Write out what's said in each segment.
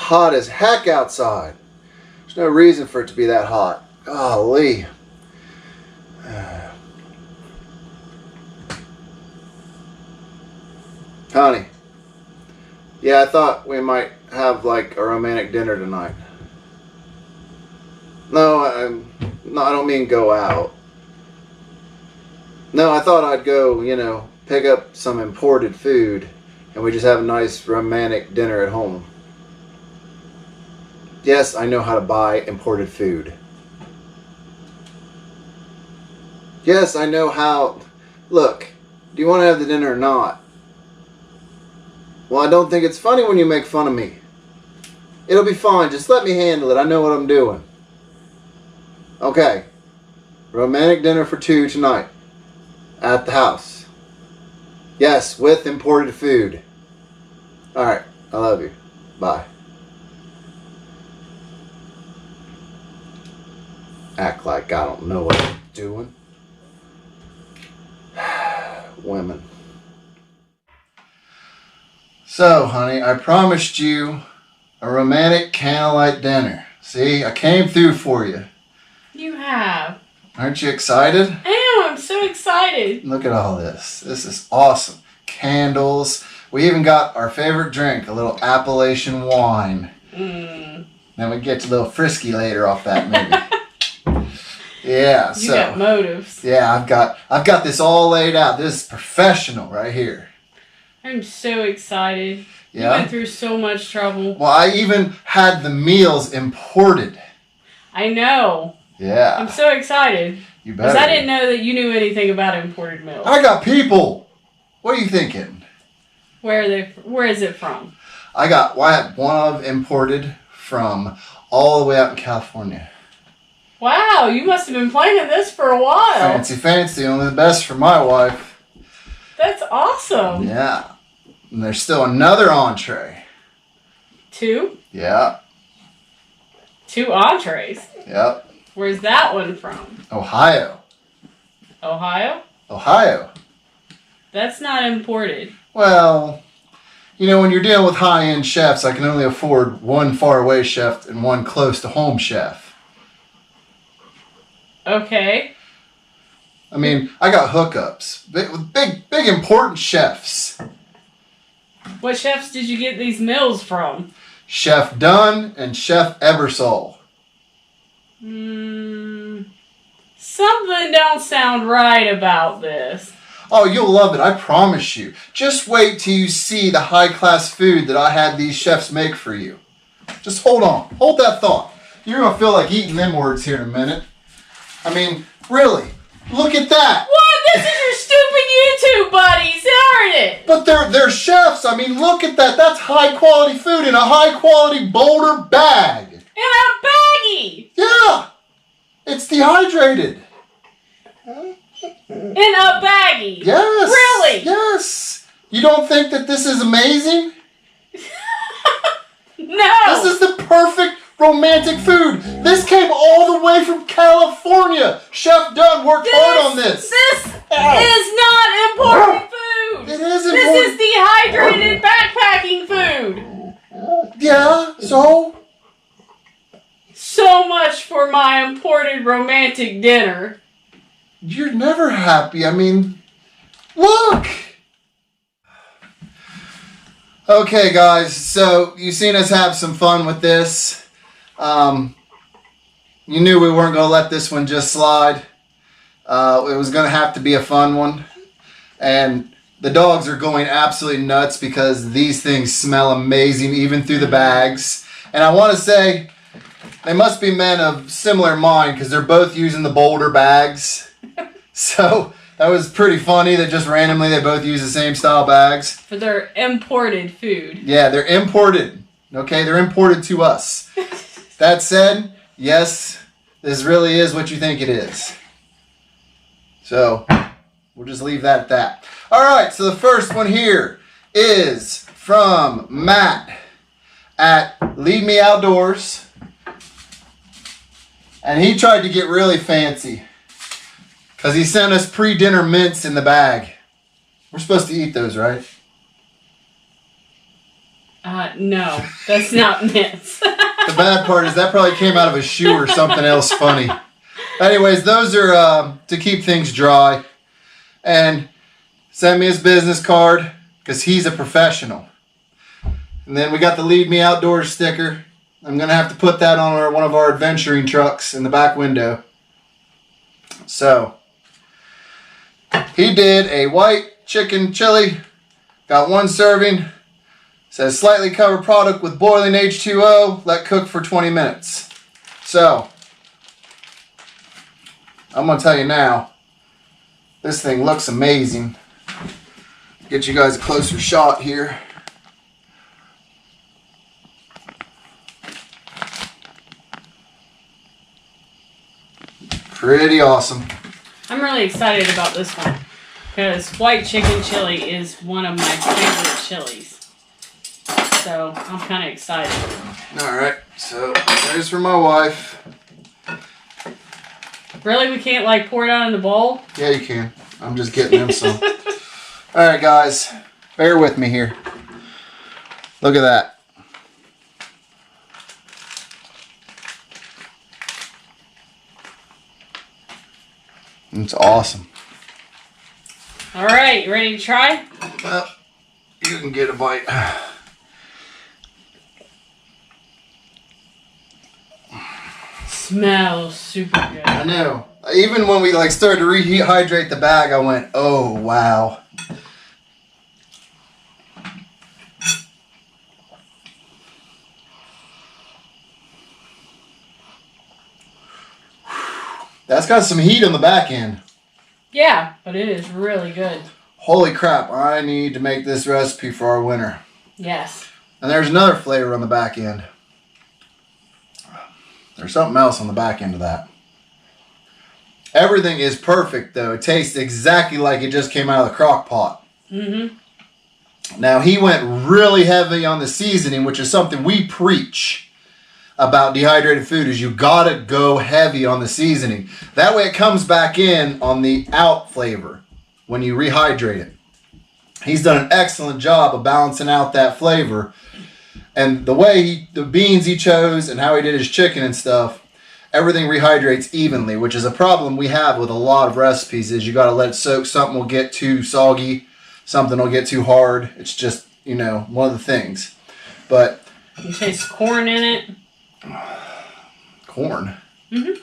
hot as heck outside. There's no reason for it to be that hot. Golly. Honey. Yeah, I thought we might have like a romantic dinner tonight. No, I don't mean go out. No, I thought I'd go, you know, pick up some imported food and we just have a nice romantic dinner at home. Yes, I know how to buy imported food. Yes, I know how. Look, do you want to have the dinner or not? Well, I don't think it's funny when you make fun of me. It'll be fine. Just let me handle it. I know what I'm doing. Okay. Romantic dinner for 2 tonight. At the house. Yes, with imported food. Alright. I love you. Bye. Act like I don't know what I'm doing. Women. So, honey, I promised you a romantic candlelight dinner. See, I came through for you. You have. Aren't you excited? I am. I'm so excited. Look at all this. This is awesome. Candles. We even got our favorite drink, a little Appalachian wine. Then we get a little frisky later off that maybe. Yeah, you got motives. Yeah, I've got this all laid out. This is professional right here. I'm so excited. Yeah. You went through so much trouble. Well, I even had the meals imported. I know. Yeah. I'm so excited. You better. Because I didn't know that you knew anything about imported milk. I got people. What are you thinking? Where is it from? I had one of imported from all the way out in California. Wow, you must have been planning this for a while. Fancy, only the best for my wife. That's awesome. Yeah. And there's still another entree. 2? Yeah. 2 entrees. Yep. Where's that one from? Ohio. Ohio? Ohio. That's not imported. Well, you know, when you're dealing with high-end chefs, I can only afford one far-away chef and one close-to-home chef. Okay. I mean, I got hookups. Big important chefs. What chefs did you get these meals from? Chef Dunn and Chef Ebersole. Something don't sound right about this. Oh, you'll love it. I promise you. Just wait till you see the high-class food that I had these chefs make for you. Just hold on. Hold that thought. You're going to feel like eating them words here in a minute. I mean, really. Look at that. What? This is your stupid YouTube buddies, aren't it? But they're chefs. I mean, look at that. That's high-quality food in a high-quality Boulder bag. In a baggie. Yeah. It's dehydrated. In a baggie. Yes. Really? Yes. You don't think that this is amazing? No. This is the perfect romantic food. This came all the way from California. Chef Dunn worked hard on this. This is not imported food. It is This imported. is dehydrated backpacking food. Yeah, so? So much for my imported romantic dinner. You're never happy. I mean, look. Okay, guys, so you've seen us have some fun with this. You knew we weren't going to let this one just slide. It was going to have to be a fun one. And the dogs are going absolutely nuts because these things smell amazing even through the bags. And I want to say they must be men of similar mind because they're both using the Boulder bags. So that was pretty funny that just randomly they both use the same style bags. For their imported food. Yeah, they're imported. Okay, they're imported to us. That said, yes, this really is what you think it is. So we'll just leave that at that. All right, so the first one here is from Matt at Lead Me Outdoors. And he tried to get really fancy because he sent us pre-dinner mints in the bag. We're supposed to eat those, right? No, that's not mitts. The bad part is that probably came out of a shoe or something else funny. Anyways, those are to keep things dry. And send me his business card because he's a professional. And then we got the Lead Me Outdoors sticker. I'm going to have to put that on one of our adventuring trucks in the back window. So, he did a white chicken chili. Got 1 serving. Says slightly covered product with boiling H2O. Let cook for 20 minutes. So, I'm going to tell you now. This thing looks amazing. Get you guys a closer shot here. Pretty awesome. I'm really excited about this one because white chicken chili is one of my favorite chilies. So I'm kind of excited. Alright, so there's for my wife. Really? We can't like pour it out in the bowl? Yeah, you can. I'm just getting them some. Alright guys, bear with me here. Look at that. It's awesome. Alright, you ready to try? Well, you can get a bite. Smells super good. I know. Even when we started to rehydrate the bag, I went, oh wow. That's got some heat on the back end. Yeah, but it is really good. Holy crap, I need to make this recipe for our winter. Yes. And there's another flavor on the back end. There's something else on the back end of that. Everything is perfect though. It tastes exactly like it just came out of the crock pot. Mm-hmm. Now he went really heavy on the seasoning, which is something we preach about dehydrated food, is you gotta go heavy on the seasoning. That way it comes back in on the out flavor when you rehydrate it. He's done an excellent job of balancing out that flavor. And the way the beans he chose and how he did his chicken and stuff, everything rehydrates evenly, which is a problem we have with a lot of recipes, is you got to let it soak. Something will get too soggy. Something will get too hard. It's just, you know, one of the things. But you taste corn in it. Corn? Mm-hmm.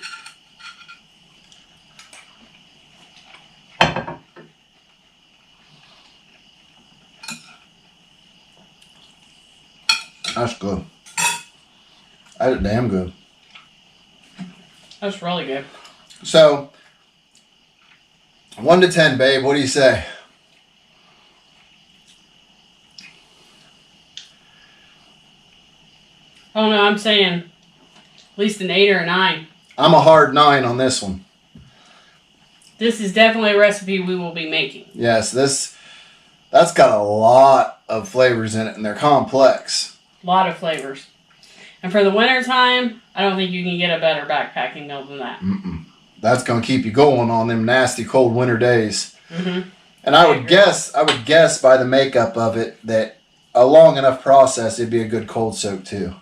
That's good. That's damn good. That's really good. So, 1 to 10, babe. What do you say? Oh no, I'm saying at least an 8 or a 9. I'm a hard 9 on this one. This is definitely a recipe we will be making. Yes, that's got a lot of flavors in it, and they're complex. A lot of flavors. And for the winter time, I don't think you can get a better backpacking meal than that. Mm-mm. That's going to keep you going on them nasty cold winter days. Mm-hmm. And I would guess by the makeup of it that a long enough process, it'd be a good cold soak too.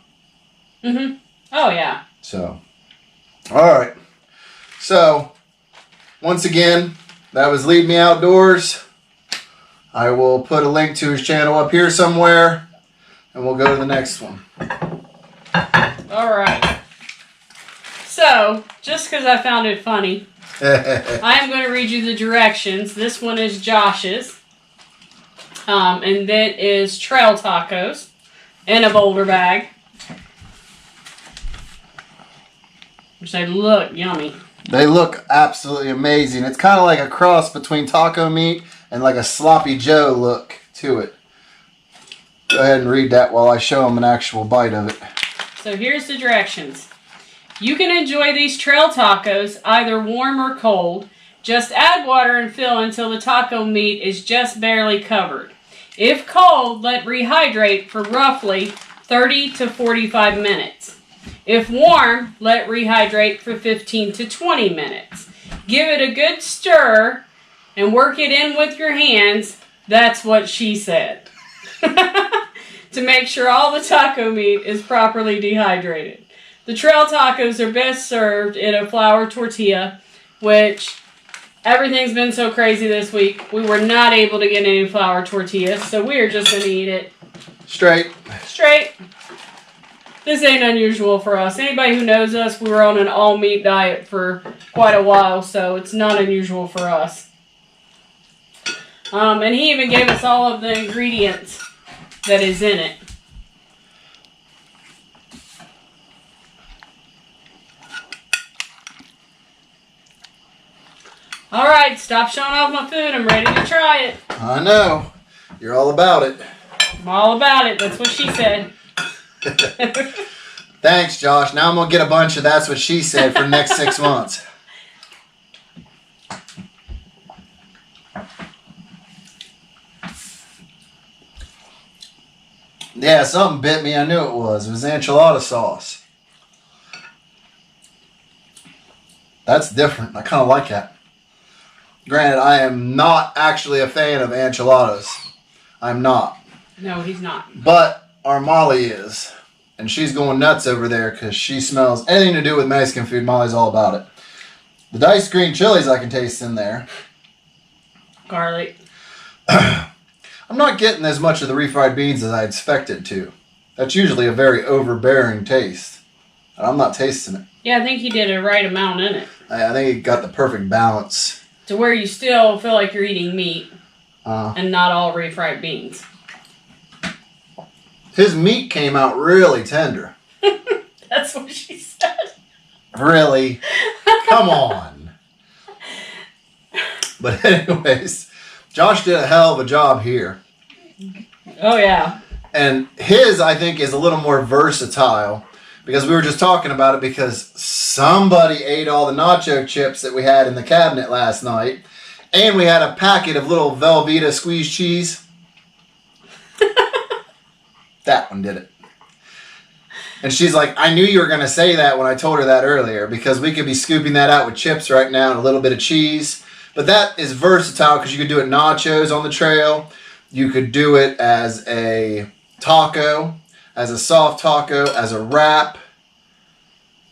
Mm-hmm. Oh yeah. So, all right. So, once again, that was Lead Me Outdoors. I will put a link to his channel up here somewhere, and we'll go to the next one. All right. So, just because I found it funny, I am going to read you the directions. This one is Josh's. And that is trail tacos in a boulder bag. Which they look yummy. They look absolutely amazing. It's kind of like a cross between taco meat and like a sloppy Joe look to it. Go ahead and read that while I show them an actual bite of it. So here's the directions. You can enjoy these trail tacos either warm or cold. Just add water and fill until the taco meat is just barely covered. If cold, let rehydrate for roughly 30 to 45 minutes. If warm, let rehydrate for 15 to 20 minutes. Give it a good stir and work it in with your hands. That's what she said. to make sure all the taco meat is properly dehydrated. The trail tacos are best served in a flour tortilla, which everything's been so crazy this week. We were not able to get any flour tortillas, so we are just going to eat it straight. This ain't unusual for us. Anybody who knows us, we were on an all-meat diet for quite a while, so it's not unusual for us. And he even gave us all of the ingredients that is in it. Alright, stop showing off my food. I'm ready to try it. I know. You're all about it. I'm all about it. That's what she said. Thanks, Josh. Now I'm going to get a bunch of That's What She Said for the next 6 months. Yeah, something bit me. I knew it was. It was enchilada sauce. That's different. I kind of like that. Granted, I am not actually a fan of enchiladas. I'm not. No, he's not. But our Molly is. And she's going nuts over there because she smells anything to do with Mexican food. Molly's all about it. The diced green chilies I can taste in there. Garlic. I'm not getting as much of the refried beans as I expected to. That's usually a very overbearing taste. And I'm not tasting it. Yeah, I think he did a right amount in it. I think he got the perfect balance. To where you still feel like you're eating meat. And not all refried beans. His meat came out really tender. That's what she said. Really? Come on. But anyways, Josh did a hell of a job here. Oh, yeah. And his, I think, is a little more versatile. Because we were just talking about it because somebody ate all the nacho chips that we had in the cabinet last night. And we had a packet of little Velveeta squeezed cheese. That one did it. And she's like, I knew you were going to say that when I told her that earlier. Because we could be scooping that out with chips right now and a little bit of cheese. But that is versatile because you could do it nachos on the trail. You could do it as a taco. As a soft taco, as a wrap.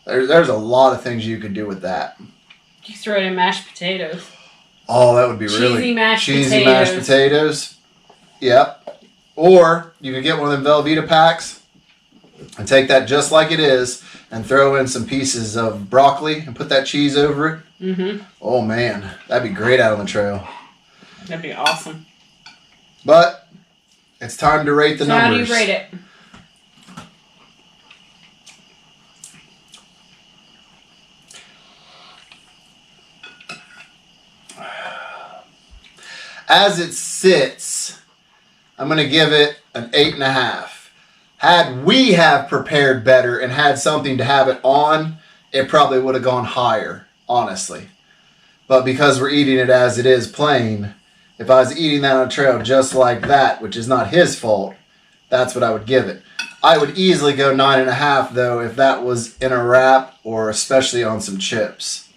There's a lot of things you could do with that. You throw it in mashed potatoes. Oh, that would be really cheesy mashed potatoes. Yep. Or you could get one of them Velveeta packs and take that just like it is and throw in some pieces of broccoli and put that cheese over it. Mm-hmm. Oh man, that'd be great out on the trail. That'd be awesome. But it's time to rate the numbers. How do you rate it? As it sits, I'm going to give it an 8.5. Had we have prepared better and had something to have it on, it probably would have gone higher, honestly. But because we're eating it as it is plain, if I was eating that on a trail just like that, which is not his fault, that's what I would give it. I would easily go 9.5 though if that was in a wrap or especially on some chips.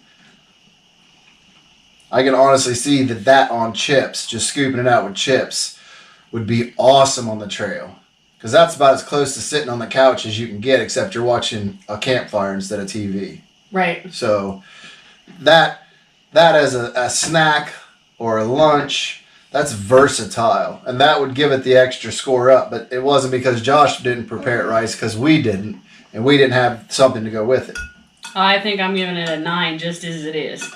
I can honestly see that on chips, just scooping it out with chips, would be awesome on the trail. Because that's about as close to sitting on the couch as you can get, except you're watching a campfire instead of TV. Right. So that as a snack or a lunch, that's versatile. And that would give it the extra score up. But it wasn't because Josh didn't prepare it right, it's because we didn't. And we didn't have something to go with it. I think I'm giving it a 9 just as it is.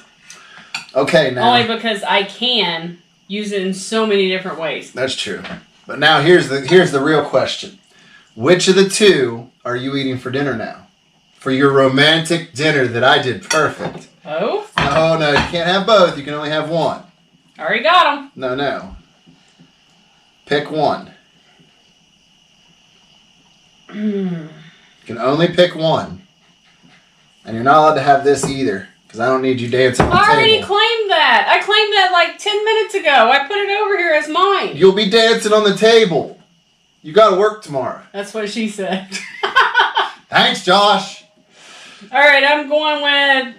Okay, now. Only because I can use it in so many different ways. That's true. But now here's the real question. Which of the two are you eating for dinner now? For your romantic dinner that I did perfect. Oh? No, you can't have both. You can only have one. I already got them. No. Pick one. You can only pick one. And you're not allowed to have this either. Because I don't need you dancing on the table. I already claimed that. I claimed that like 10 minutes ago. I put it over here as mine. You'll be dancing on the table. You got to work tomorrow. That's what she said. Thanks, Josh. All right, I'm going with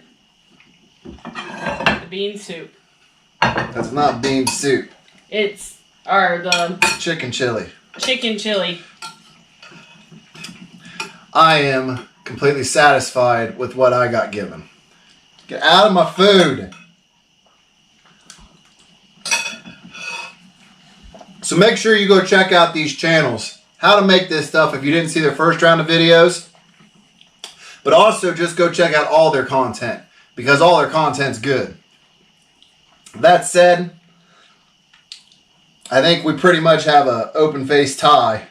the bean soup. That's not bean soup. It's the chicken chili. Chicken chili. I am completely satisfied with what I got given. Get out of my food. So make sure you go check out these channels. How to make this stuff if you didn't see their first round of videos. But also just go check out all their content, because all their content's good. That said, I think we pretty much have an open-faced tie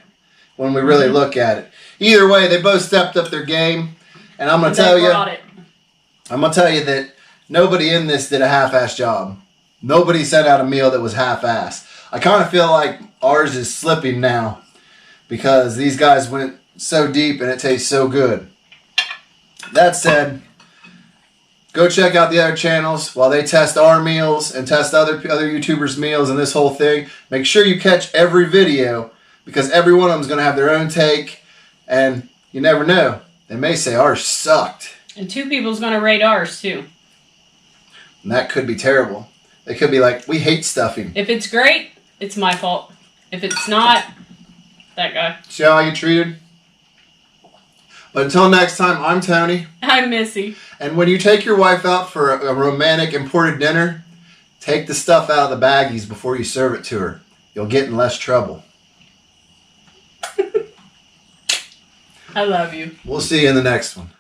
when we really look at it. Either way, they both stepped up their game, and I'm going to tell you, that nobody in this did a half-ass job. Nobody sent out a meal that was half-ass. I kind of feel like ours is slipping now because these guys went so deep and it tastes so good. That said, go check out the other channels while they test our meals and test other YouTubers' meals and this whole thing. Make sure you catch every video, because every one of them is going to have their own take, and you never know. They may say ours sucked. And 2 people's going to rate ours too. And that could be terrible. They could be like, we hate stuffing. If it's great, it's my fault. If it's not, that guy. See how I get treated? But until next time, I'm Tony. I'm Missy. And when you take your wife out for a romantic imported dinner, take the stuff out of the baggies before you serve it to her. You'll get in less trouble. I love you. We'll see you in the next one.